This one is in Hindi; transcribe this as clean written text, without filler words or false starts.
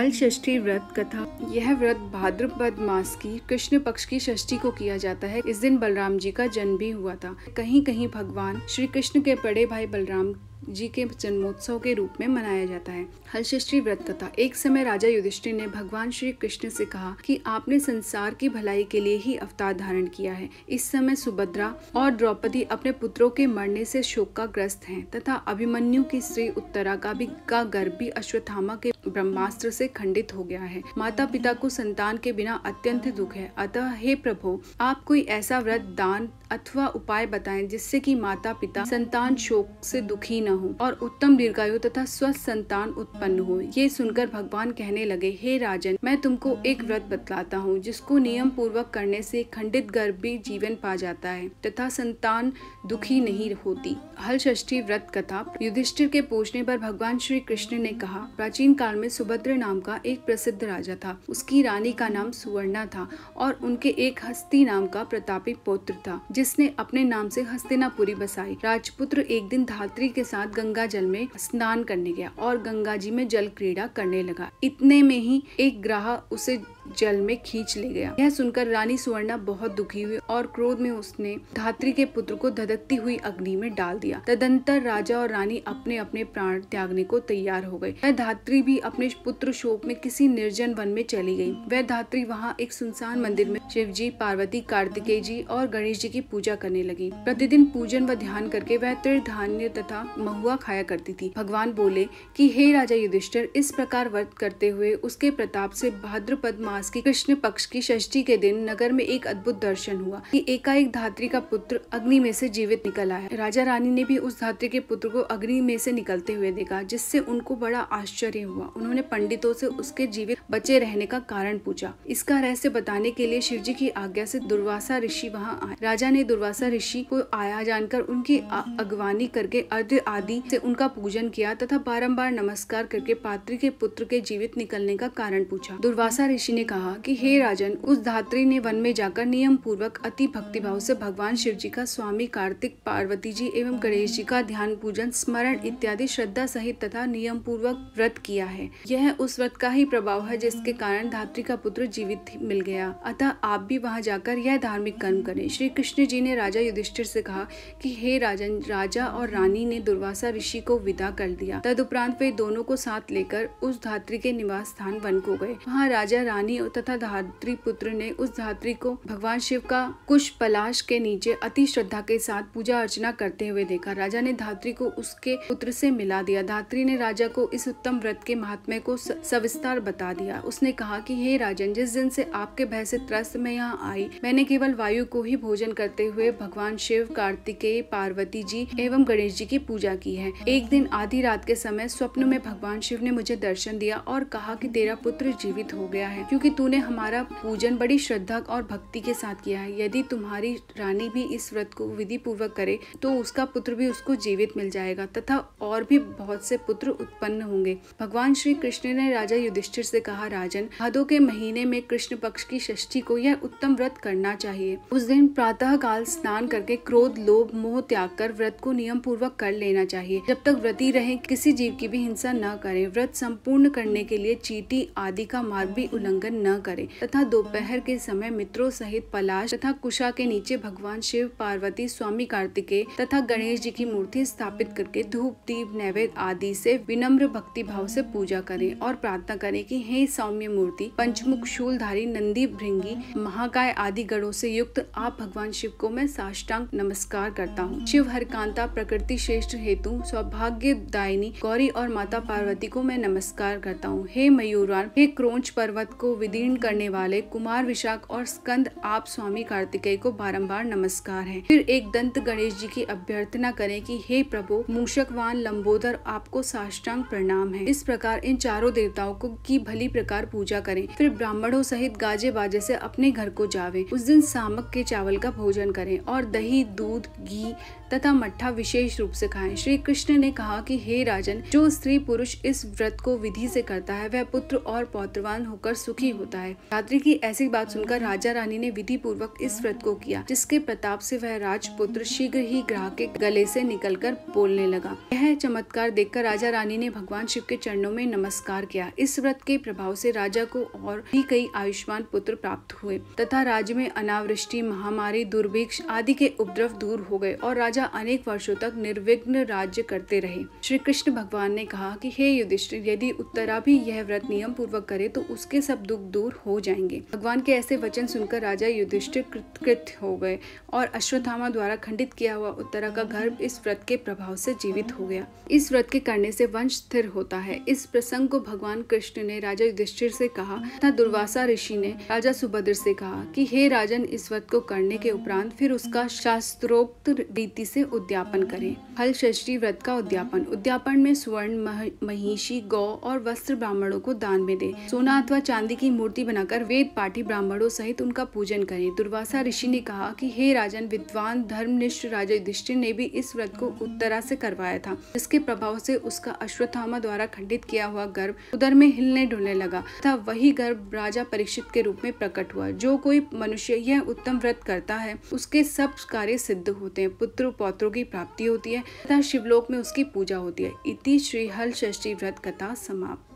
हल षष्ठी व्रत कथा। यह व्रत भाद्रपद मास की कृष्ण पक्ष की षष्ठी को किया जाता है। इस दिन बलराम जी का जन्म भी हुआ था। कहीं कहीं भगवान श्री कृष्ण के बड़े भाई बलराम जी के जन्मोत्सव के रूप में मनाया जाता है। हल षष्ठी व्रत कथा। एक समय राजा युधिष्ठिर ने भगवान श्री कृष्ण से कहा कि आपने संसार की भलाई के लिए ही अवतार धारण किया है। इस समय सुभद्रा और द्रौपदी अपने पुत्रों के मरने से शोकाग्रस्त हैं तथा अभिमन्यु की स्त्री उत्तरा का गर्भ भी अश्वत्थामा के ब्रह्मास्त्र से खंडित हो गया है। माता पिता को संतान के बिना अत्यंत दुख है। अतः हे प्रभु, आप कोई ऐसा व्रत, दान अथवा उपाय बताएं जिससे कि माता पिता संतान शोक से दुखी न हो और उत्तम दीर्घायु तथा स्वस्थ संतान उत्पन्न हो। ये सुनकर भगवान कहने लगे, हे राजन, मैं तुमको एक व्रत बतलाता हूँ जिसको नियम पूर्वक करने से खंडित गर्भ भी जीवन पा जाता है तथा संतान दुखी नहीं होती। हल षष्ठी व्रत कथा। युधिष्ठिर के पूछने पर भगवान श्री कृष्ण ने कहा, प्राचीन काल में सुभद्र नाम का एक प्रसिद्ध राजा था। उसकी रानी का नाम सुवर्णा था और उनके एक हस्ती नाम का प्रतापी पुत्र था जिसने अपने नाम से हस्तिनापुरी बसाई। राजपुत्र एक दिन धात्री के साथ गंगा जल में स्नान करने गया और गंगा जी में जल क्रीड़ा करने लगा। इतने में ही एक ग्राह उसे जल में खींच ले गया। यह सुनकर रानी सुवर्णा बहुत दुखी हुई और क्रोध में उसने धात्री के पुत्र को धधकती हुई अग्नि में डाल दिया। तदंतर राजा और रानी अपने अपने प्राण त्यागने को तैयार हो गए। वह धात्री भी अपने पुत्र शोक में किसी निर्जन वन में चली गई। वह धात्री वहाँ एक सुनसान मंदिर में शिव जी, पार्वती, कार्तिकेय जी और गणेश जी की पूजा करने लगी। प्रतिदिन पूजन व ध्यान करके वह तीर्थधान्य तथा महुआ खाया करती थी। भगवान बोले कि हे राजा युधिष्ठिर, इस प्रकार व्रत करते हुए उसके प्रताप से भाद्रपद मास की कृष्ण पक्ष की षष्ठी के दिन नगर में एक अद्भुत दर्शन हुआ कि एकाएक धात्री का पुत्र अग्नि में से जीवित निकल आया। राजा रानी ने भी उस धात्री के पुत्र को अग्नि में से निकलते हुए देखा, जिससे उनको बड़ा आश्चर्य हुआ। उन्होंने पंडितों से उसके जीवित बचे रहने का कारण पूछा। इसका रहस्य बताने के लिए शिव जी की आज्ञा से दुर्वासा ऋषि वहाँ आए। राजा ने दुर्वासा ऋषि को आया जानकर उनकी अगवानी करके अर्घ्य आदि से उनका पूजन किया तथा बारंबार नमस्कार करके पात्री के पुत्र के जीवित निकलने का कारण पूछा। दुर्वासा ऋषि ने कहा कि हे राजन, उस धात्री ने वन में जाकर नियम पूर्वक अति भक्तिभाव से भगवान शिव जी का, स्वामी कार्तिक, पार्वती जी एवं गणेश जी का ध्यान, पूजन, स्मरण इत्यादि श्रद्धा सहित तथा नियम पूर्वक व्रत किया है। यह उस व्रत का ही प्रभाव है जिसके कारण धात्री का पुत्र जीवित मिल गया। अतः आप भी वहाँ जाकर यह धार्मिक कर्म करें। श्री कृष्ण जी ने राजा युधिष्ठिर से कहा कि हे राजन, राजा और रानी ने दुर्वासा ऋषि को विदा कर दिया। तदुपरांत वे दोनों को साथ लेकर उस धात्री के निवास स्थान वन को गए। वहाँ राजा, रानी तथा धात्री पुत्र ने उस धात्री को भगवान शिव का कुश पलाश के नीचे अति श्रद्धा के साथ पूजा अर्चना करते हुए देखा। राजा ने धात्री को उसके पुत्र से मिला दिया। धात्री ने राजा को इस उत्तम व्रत के महात्म्य को सविस्तार बता दिया। उसने कहा कि हे राजन, जिस दिन से आपके भय से त्रस्त मैं यहाँ आई, मैंने केवल वायु को ही भोजन करते हुए भगवान शिव, कार्तिकेय, पार्वती जी एवं गणेश जी की पूजा की है। एक दिन आधी रात के समय स्वप्न में भगवान शिव ने मुझे दर्शन दिया और कहा कि तेरा पुत्र जीवित हो गया है, क्योंकि तूने हमारा पूजन बड़ी श्रद्धा और भक्ति के साथ किया है। यदि तुम्हारी रानी भी इस व्रत को विधि पूर्वक करे तो उसका पुत्र भी उसको जीवित मिल जाएगा तथा और भी बहुत से पुत्र उत्पन्न होंगे। भगवान श्री कृष्ण ने राजा युधिष्ठिर से कहा, राजन, भादों के महीने में कृष्ण पक्ष की षष्ठी को यह उत्तम व्रत करना चाहिए। उस दिन प्रातः काल स्नान करके क्रोध, लोभ, मोह त्याग कर व्रत को नियम पूर्वक कर लेना चाहिए। जब तक व्रती रहे किसी जीव की भी हिंसा न करें। व्रत संपूर्ण करने के लिए चींटी आदि का मार्ग भी उल्लंघन न करें तथा दोपहर के समय मित्रों सहित पलाश तथा कुशा के नीचे भगवान शिव, पार्वती, स्वामी कार्तिकेय तथा गणेश जी की मूर्ति स्थापित करके धूप, दीप, नैवेद्य आदि से विनम्र भक्ति भाव से पूजा करें और प्रार्थना करें कि हे सौम्य मूर्ति, पंचमुख, शूलधारी, नंदी, भृंगी, महाकाय आदि गणों से युक्त आप भगवान शिव को मैं साष्टांग नमस्कार करता हूँ। शिव हरकांता, प्रकृति श्रेष्ठ हेतु, सौभाग्य दायिनी गौरी और माता पार्वती को मैं नमस्कार करता हूँ। हे मयूरान, हे क्रोंच पर्वत को विदीर्ण करने वाले कुमार विशाख और स्कंद आप स्वामी कार्तिकेय को बारंबार नमस्कार है। फिर एक दंत गणेश जी की अभ्यर्थना करें कि हे प्रभु मूषकवान लंबोदर, आपको साष्टांग प्रणाम है। इस प्रकार इन चारों देवताओं को की भली प्रकार पूजा करें। फिर ब्राह्मणों सहित गाजे बाजे से अपने घर को जावें। उस दिन सामक के चावल का भोजन करें और दही, दूध, घी तथा मट्ठा विशेष रूप से खाएं। श्री कृष्ण ने कहा कि हे राजन, जो स्त्री पुरुष इस व्रत को विधि से करता है वह पुत्र और पौत्रवान होकर सुखी होता है। धात्री की ऐसी बात सुनकर राजा रानी ने विधि पूर्वक इस व्रत को किया, जिसके प्रताप से वह राजपुत्र शीघ्र ही ग्राहक के गले से निकलकर बोलने लगा। यह चमत्कार देखकर राजा रानी ने भगवान शिव के चरणों में नमस्कार किया। इस व्रत के प्रभाव से राजा को और भी कई आयुष्मान पुत्र प्राप्त हुए तथा राज्य में अनावृष्टि, महामारी, दुर्भिक्ष आदि के उपद्रव दूर हो गए और राजा अनेक वर्षों तक निर्विघ्न राज्य करते रहे। श्री कृष्ण भगवान ने कहा कि हे युधिष्ठिर, यदि उत्तरा भी यह व्रत नियम पूर्वक करे तो उसके सब दुख दूर हो जाएंगे। भगवान के ऐसे वचन सुनकर राजा युधिष्ठिर कृतकृत्य हो गए और अश्वत्थामा द्वारा खंडित किया हुआ उत्तरा का गर्भ इस व्रत के प्रभाव से जीवित हो गया। इस व्रत के करने से वंश स्थिर होता है। इस प्रसंग को भगवान कृष्ण ने राजा युधिष्ठिर से कहा तथा दुर्वासा ऋषि ने राजा सुभद्र से कहा कि हे राजन, इस व्रत को करने के उपरांत फिर उसका शास्त्रोक्त रीति से उद्यापन करें। हल षष्ठी व्रत का उद्यापन। उद्यापन में स्वर्ण, महिषी, गौ और वस्त्र ब्राह्मणों को दान में दे। सोना अथवा चांदी की मूर्ति बनाकर वेद पाठी ब्राह्मणों सहित उनका पूजन करें। दुर्वासा ऋषि ने कहा कि हे राजन, विद्वान धर्मनिष्ठ राजा युधिष्ठिर ने भी इस व्रत को उत्तरा से करवाया था, जिसके प्रभाव से उसका अश्वत्थामा द्वारा खंडित किया हुआ गर्भ उदर में हिलने डुलने लगा तथा वही गर्भ राजा परीक्षित के रूप में प्रकट हुआ। जो कोई मनुष्य यह उत्तम व्रत करता है उसके सब कार्य सिद्ध होते हैं, पुत्र पौत्रों की प्राप्ति होती है तथा शिवलोक में उसकी पूजा होती है। इति श्री हल षष्ठी व्रत कथा समाप्त।